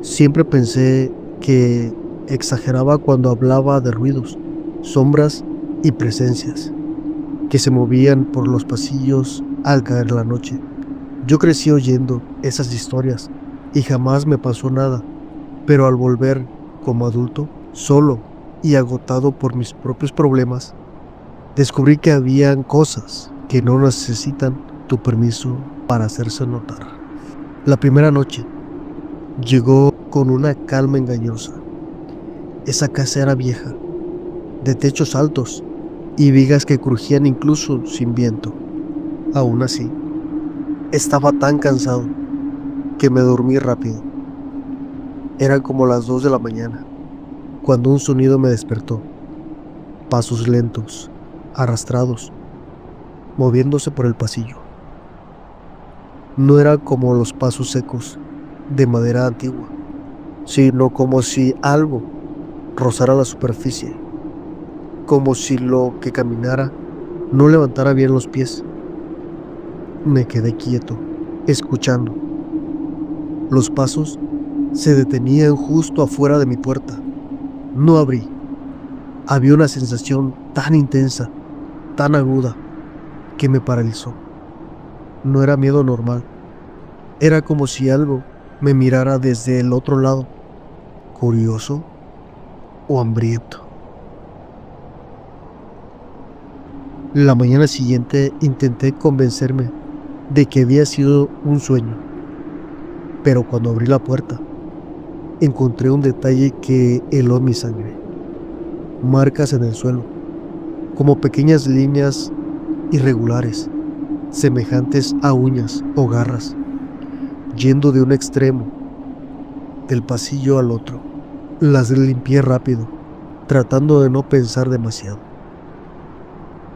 Siempre pensé que exageraba cuando hablaba de ruidos, sombras y presencias que se movían por los pasillos al caer la noche. Yo crecí oyendo esas historias y jamás me pasó nada, pero al volver como adulto, solo y agotado por mis propios problemas, descubrí que habían cosas que no necesitan tu permiso para hacerse notar. La primera noche llegó con una calma engañosa. Esa casa era vieja, de techos altos y vigas que crujían incluso sin viento. Aún así, estaba tan cansado que me dormí rápido. Eran como las 2 de la mañana, cuando un sonido me despertó. Pasos lentos, arrastrados, moviéndose por el pasillo. No era como los pasos secos de madera antigua, sino como si algo rozara la superficie, como si lo que caminara no levantara bien los pies. Me quedé quieto, escuchando. Los pasos se detenían justo afuera de mi puerta. No abrí. Había una sensación tan intensa, tan aguda, que me paralizó. No era miedo normal. Era como si algo me mirara desde el otro lado, curioso o hambriento. La mañana siguiente intenté convencerme de que había sido un sueño, pero cuando abrí la puerta, encontré un detalle que heló mi sangre. Marcas en el suelo, como pequeñas líneas irregulares, semejantes a uñas o garras, yendo de un extremo del pasillo al otro. Las limpié rápido, tratando de no pensar demasiado.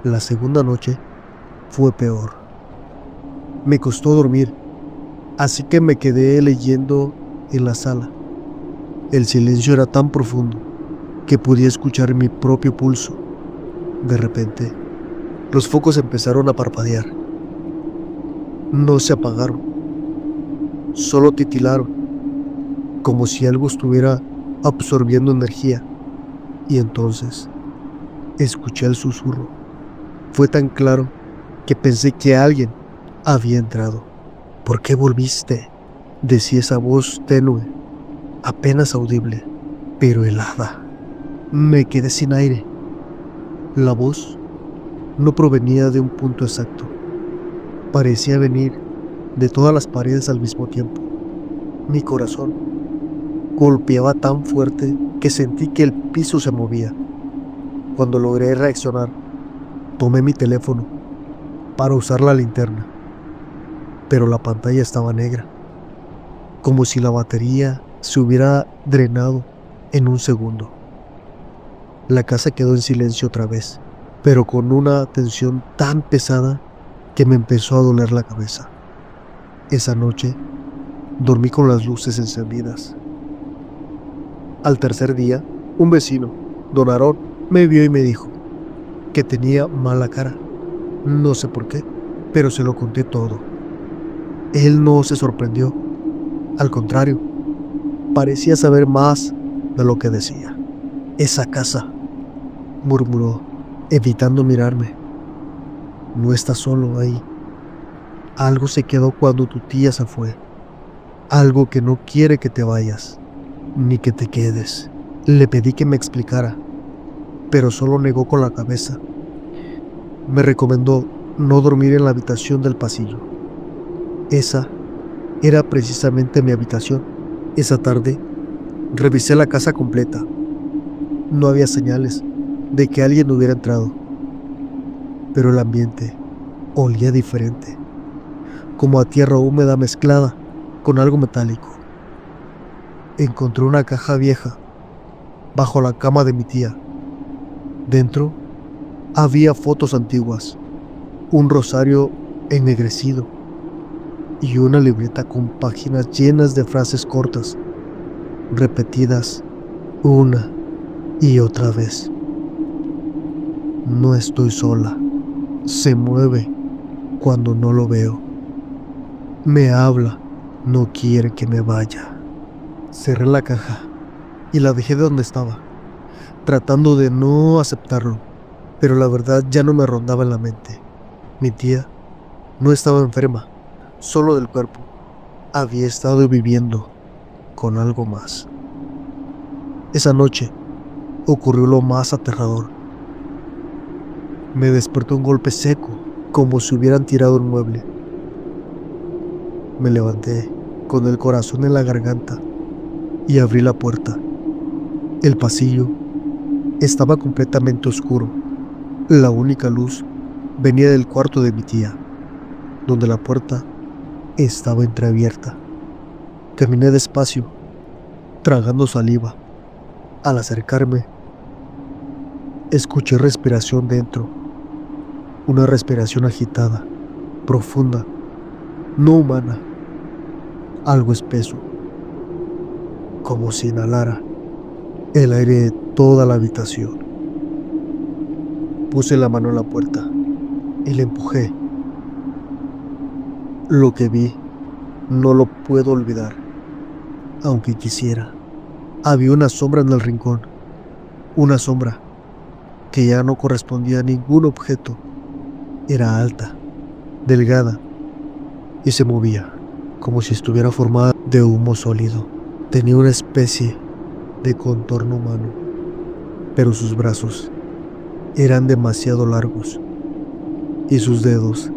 La segunda noche fue peor. Me costó dormir, así que me quedé leyendo en la sala. El silencio era tan profundo que podía escuchar mi propio pulso. De repente, los focos empezaron a parpadear. No se apagaron, solo titilaron, como si algo estuviera absorbiendo energía. Y entonces, escuché el susurro. Fue tan claro que pensé que alguien había entrado. ¿Por qué volviste?, decía esa voz tenue, apenas audible, pero helada. Me quedé sin aire. La voz no provenía de un punto exacto. Parecía venir de todas las paredes al mismo tiempo. Mi corazón golpeaba tan fuerte que sentí que el piso se movía. Cuando logré reaccionar, tomé mi teléfono para usar la linterna, pero la pantalla estaba negra, como si la batería se hubiera drenado en un segundo. La casa quedó en silencio otra vez, pero con una tensión tan pesada que me empezó a doler la cabeza. Esa noche dormí con las luces encendidas. Al tercer día, un vecino, don Aarón, me vio y me dijo que tenía mala cara. No sé por qué, pero se lo conté todo. Él no se sorprendió. Al contrario, parecía saber más de lo que decía. Esa casa, murmuró, evitando mirarme. No estás solo ahí. Algo se quedó cuando tu tía se fue. Algo que no quiere que te vayas, ni que te quedes. Le pedí que me explicara. pero solo negó con la cabeza. Me recomendó no dormir en la habitación del pasillo. Esa era precisamente mi habitación. Esa tarde revisé la casa completa. No había señales de que alguien hubiera entrado, pero el ambiente olía diferente, como a tierra húmeda mezclada con algo metálico. Encontré una caja vieja bajo la cama de mi tía. Dentro había fotos antiguas, un rosario ennegrecido y una libreta con páginas llenas de frases cortas, repetidas una y otra vez. No estoy sola. Se mueve cuando no lo veo. Me habla, no quiere que me vaya. Cerré la caja y la dejé de donde estaba, tratando de no aceptarlo, pero la verdad ya no me rondaba en la mente. Mi tía no estaba enferma, solo del cuerpo. Había estado viviendo con algo más. Esa noche ocurrió lo más aterrador. Me despertó un golpe seco, como si hubieran tirado un mueble. Me levanté con el corazón en la garganta y abrí la puerta. El pasillo estaba completamente oscuro. La única luz venía del cuarto de mi tía, donde la puerta estaba entreabierta. Caminé despacio, tragando saliva. Al acercarme, escuché respiración dentro, una respiración agitada, profunda, no humana, algo espeso, como si inhalara el aire de toda la habitación. Puse la mano en la puerta y la empujé. Lo que vi no lo puedo olvidar, aunque quisiera. Había una sombra en el rincón, una sombra que ya no correspondía a ningún objeto. Era alta, delgada y se movía como si estuviera formada de humo sólido. Tenía una especie de contorno humano, pero sus brazos eran demasiado largos y sus dedos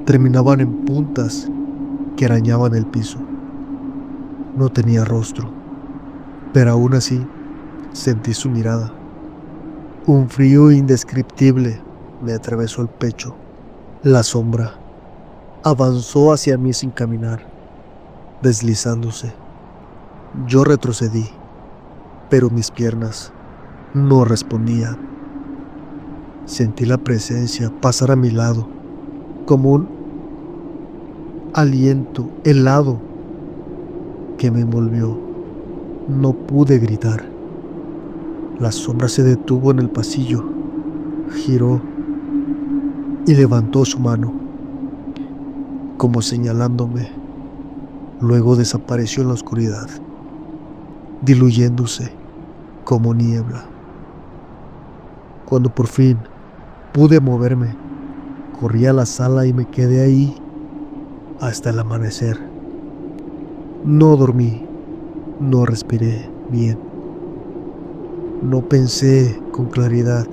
terminaban en puntas que arañaban el piso. No tenía rostro, pero aún así sentí su mirada. Un frío indescriptible me atravesó el pecho. La sombra avanzó hacia mí sin caminar, deslizándose. Yo retrocedí, pero mis piernas no respondían. Sentí la presencia pasar a mi lado, como un aliento helado que me envolvió. No pude gritar. La sombra se detuvo en el pasillo, giró y levantó su mano, como señalándome. Luego desapareció en la oscuridad, diluyéndose como niebla. Cuando por fin pude moverme, corrí a la sala y me quedé ahí hasta el amanecer. No dormí, no respiré bien, no pensé con claridad.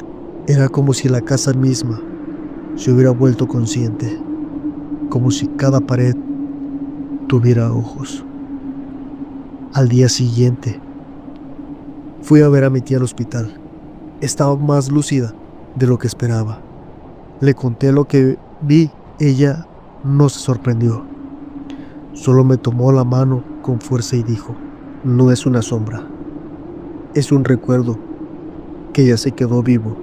Era como si la casa misma se hubiera vuelto consciente, como si cada pared tuviera ojos. Al día siguiente, fui a ver a mi tía al hospital. Estaba más lúcida de lo que esperaba. Le conté lo que vi. Ella no se sorprendió. Solo me tomó la mano con fuerza y dijo: no es una sombra, es un recuerdo que ya se quedó vivo.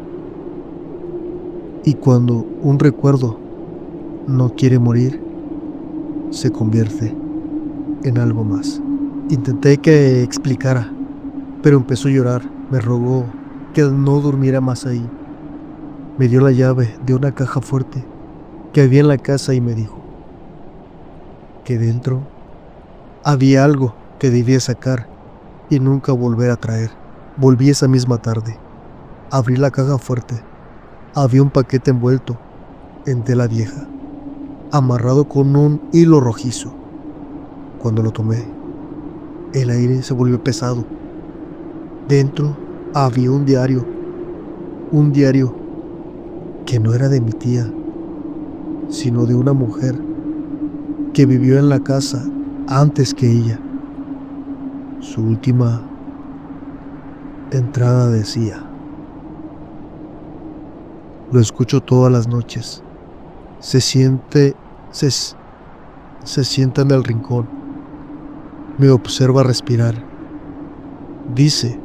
Y cuando un recuerdo no quiere morir, se convierte en algo más. Intenté que explicara, pero empezó a llorar. Me rogó que no durmiera más ahí. Me dio la llave de una caja fuerte que había en la casa y me dijo que dentro había algo que debía sacar y nunca volver a traer. Volví esa misma tarde. Abrí la caja fuerte. Había un paquete envuelto en tela vieja, amarrado con un hilo rojizo. Cuando lo tomé, el aire se volvió pesado. Dentro había un diario Un diario que no era de mi tía, sino de una mujer que vivió en la casa antes que ella. Su última entrada decía: lo escucho todas las noches. Se siente, se, s- se sienta en el rincón. Me observa respirar. Dice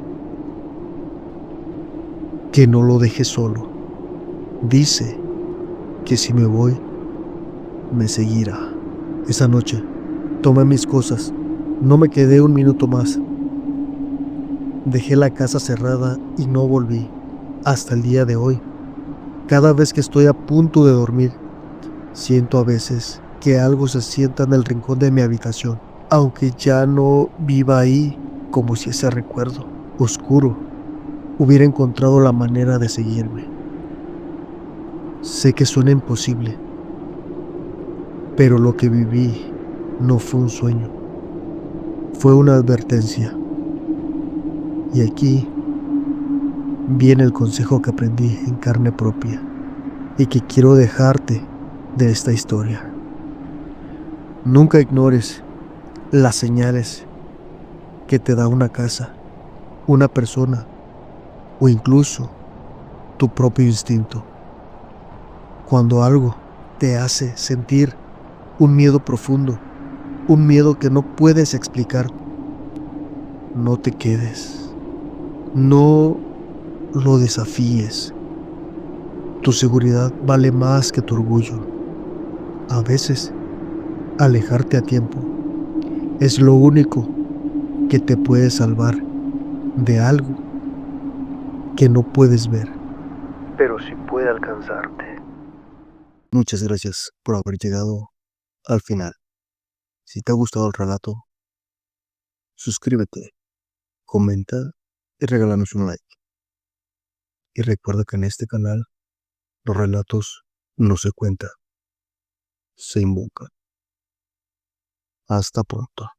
que no lo deje solo. Dice que si me voy, me seguirá. Esa noche tomé mis cosas. No me quedé un minuto más. Dejé la casa cerrada y no volví. Hasta el día de hoy, cada vez que estoy a punto de dormir, siento a veces que algo se sienta en el rincón de mi habitación, aunque ya no viva ahí, como si ese recuerdo oscuro hubiera encontrado la manera de seguirme. Sé que suena imposible, pero lo que viví no fue un sueño, fue una advertencia. Y aquí viene el consejo que aprendí en carne propia y que quiero dejarte de esta historia. Nunca ignores las señales que te da una casa, una persona o incluso tu propio instinto. Cuando algo te hace sentir un miedo profundo, un miedo que no puedes explicar, no te quedes, no lo desafíes. Tu seguridad vale más que tu orgullo. A veces, alejarte a tiempo es lo único que te puede salvar de algo que no puedes ver, pero sí puede alcanzarte. Muchas gracias por haber llegado al final. Si te ha gustado el relato, suscríbete, comenta y regálanos un like. Y recuerda que en este canal los relatos no se cuentan, se invocan. Hasta pronto.